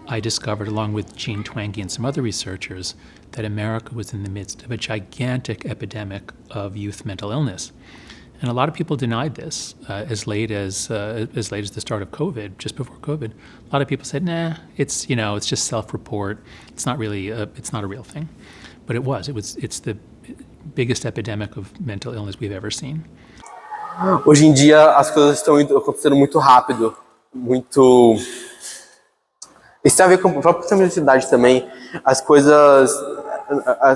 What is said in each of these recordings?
I discovered, along with Jean Twenge and some other researchers, that America was in the midst of a gigantic epidemic of youth mental illness. And a lot of people denied this as late as the start of COVID, just before COVID. A lot of people said, "Nah, it's just self-report. It's not really it's not a real thing." But it was. It's the biggest epidemic of mental illness we've ever seen. Hoje em dia as coisas estão acontecendo muito rápido, muito. Isso tem a ver com a própria sistema de cidade também. As coisas.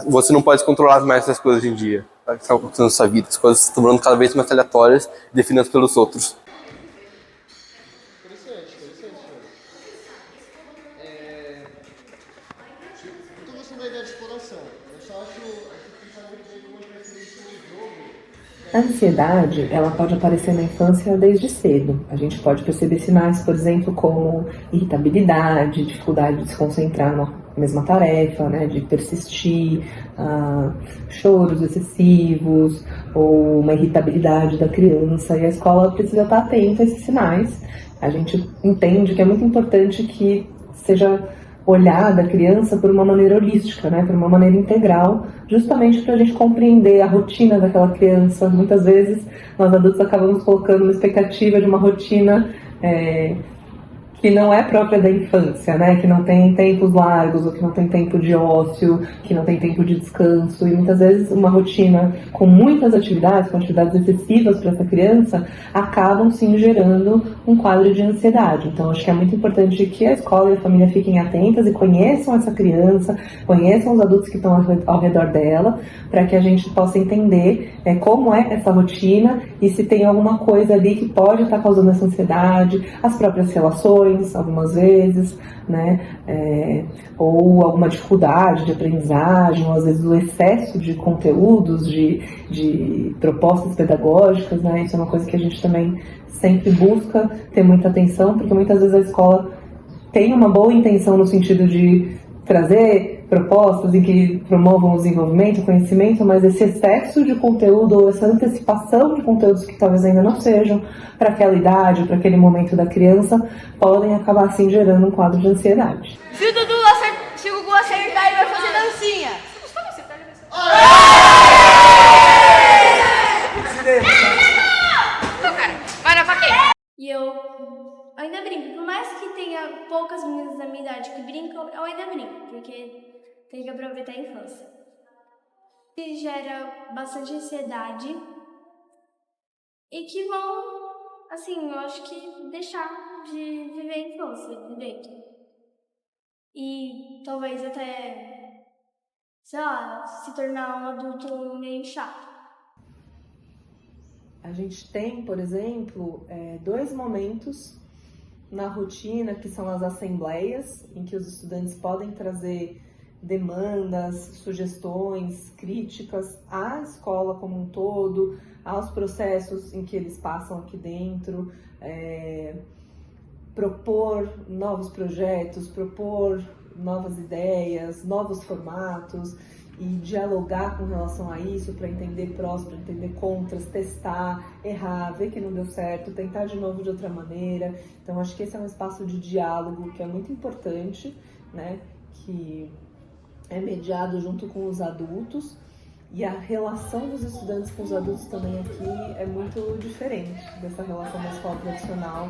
Você não pode controlar mais essas coisas hoje em dia. O que está acontecendo na sua vida. As coisas estão tornando cada vez mais aleatórias, definidas pelos outros. Interessante. Eu tô gostando da ideia de exploração. Eu só acho que sabe que como vai ser isso no jogo. A ansiedade, ela pode aparecer na infância desde cedo. A gente pode perceber sinais, por exemplo, como irritabilidade, dificuldade de se concentrar na mesma tarefa, né, de persistir, choros excessivos ou uma irritabilidade da criança. E a escola precisa estar atenta a esses sinais. A gente entende que é muito importante que seja olhada a criança por uma maneira holística, né, por uma maneira integral, justamente para a gente compreender a rotina daquela criança. Muitas vezes nós adultos acabamos colocando uma expectativa de uma rotina que não é própria da infância, né, que não tem tempos largos, ou que não tem tempo de ócio, que não tem tempo de descanso, e muitas vezes uma rotina com muitas atividades, com atividades excessivas para essa criança, acabam sim gerando um quadro de ansiedade. Então acho que é muito importante que a escola e a família fiquem atentas e conheçam essa criança, conheçam os adultos que estão ao redor dela, para que a gente possa entender como é essa rotina e se tem alguma coisa ali que pode estar causando essa ansiedade, as próprias relações, algumas vezes, né, ou alguma dificuldade de aprendizagem, ou às vezes o excesso de conteúdos, de propostas pedagógicas, né, isso é uma coisa que a gente também sempre busca ter muita atenção, porque muitas vezes a escola tem uma boa intenção no sentido de trazer propostas em que promovam o desenvolvimento, o conhecimento, mas esse excesso de conteúdo ou essa antecipação de conteúdos que talvez ainda não sejam para aquela idade, para aquele momento da criança, podem acabar assim gerando um quadro de ansiedade. Se o Gugu acertar, ele vai fazer dancinha. Não, cara, vai na paquete. E eu ainda brinco, por mais que tenha poucas meninas da minha idade que brincam, eu ainda brinco, porque tem que aproveitar a infância. Que gera bastante ansiedade e que vão, assim, eu acho que deixar de viver a infância direito. E talvez até, sei lá, se tornar um adulto meio chato. A gente tem, por exemplo, 2 momentos na rotina que são as assembleias, em que os estudantes podem trazer demandas, sugestões, críticas à escola como um todo, aos processos em que eles passam aqui dentro, propor novos projetos, propor novas ideias, novos formatos e dialogar com relação a isso para entender prós, para entender contras, testar, errar, ver que não deu certo, tentar de novo de outra maneira. Então acho que esse é um espaço de diálogo que é muito importante, né, que é mediado junto com os adultos, e a relação dos estudantes com os adultos também aqui é muito diferente dessa relação da escola tradicional,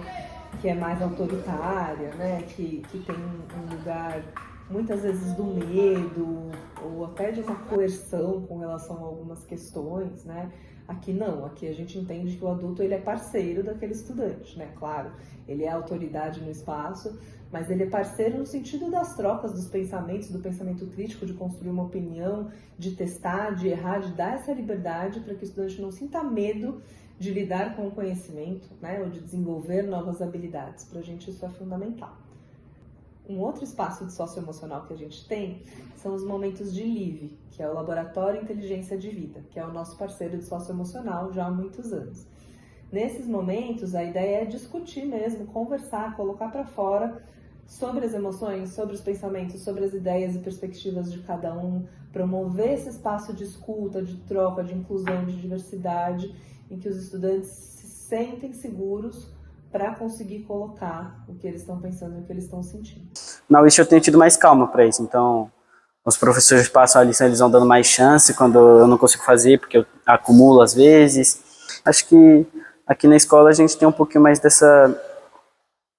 que é mais autoritária, né, que tem um lugar muitas vezes do medo ou até de uma coerção com relação a algumas questões, né? Aqui não, aqui a gente entende que o adulto ele é parceiro daquele estudante, né? Claro, ele é autoridade no espaço, mas ele é parceiro no sentido das trocas, dos pensamentos, do pensamento crítico, de construir uma opinião, de testar, de errar, de dar essa liberdade para que o estudante não sinta medo de lidar com o conhecimento, né? Ou de desenvolver novas habilidades. Para a gente isso é fundamental. Um outro espaço de socioemocional que a gente tem são os momentos de LIVE, que é o Laboratório Inteligência de Vida, que é o nosso parceiro de socioemocional já há muitos anos. Nesses momentos, a ideia é discutir mesmo, conversar, colocar para fora sobre as emoções, sobre os pensamentos, sobre as ideias e perspectivas de cada um, promover esse espaço de escuta, de troca, de inclusão, de diversidade, em que os estudantes se sentem seguros para conseguir colocar o que eles estão pensando e o que eles estão sentindo. Na UIST eu tenho tido mais calma para isso, então os professores passam a lição, eles vão dando mais chance quando eu não consigo fazer, porque eu acumulo às vezes. Acho que aqui na escola a gente tem um pouquinho mais dessa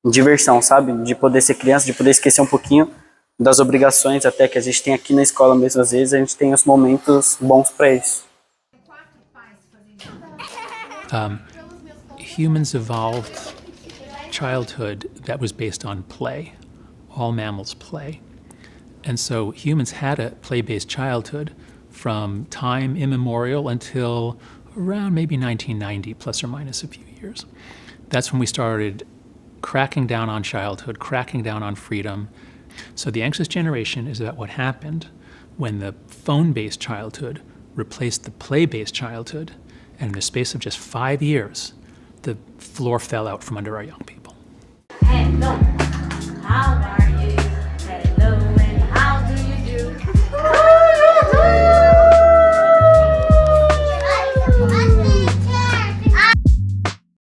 diversão, sabe? De poder ser criança, de poder esquecer um pouquinho das obrigações até que a gente tem aqui na escola mesmo. Às vezes a gente tem os momentos bons para isso. Humans evolved childhood that was based on play. All mammals play. And so humans had a play-based childhood from time immemorial until around maybe 1990, plus or minus a few years. That's when we started cracking down on childhood, cracking down on freedom. So the anxious generation is about what happened when the phone-based childhood replaced the play-based childhood, and in the space of just 5 years, the floor fell out from under our young people. Hello, how are you?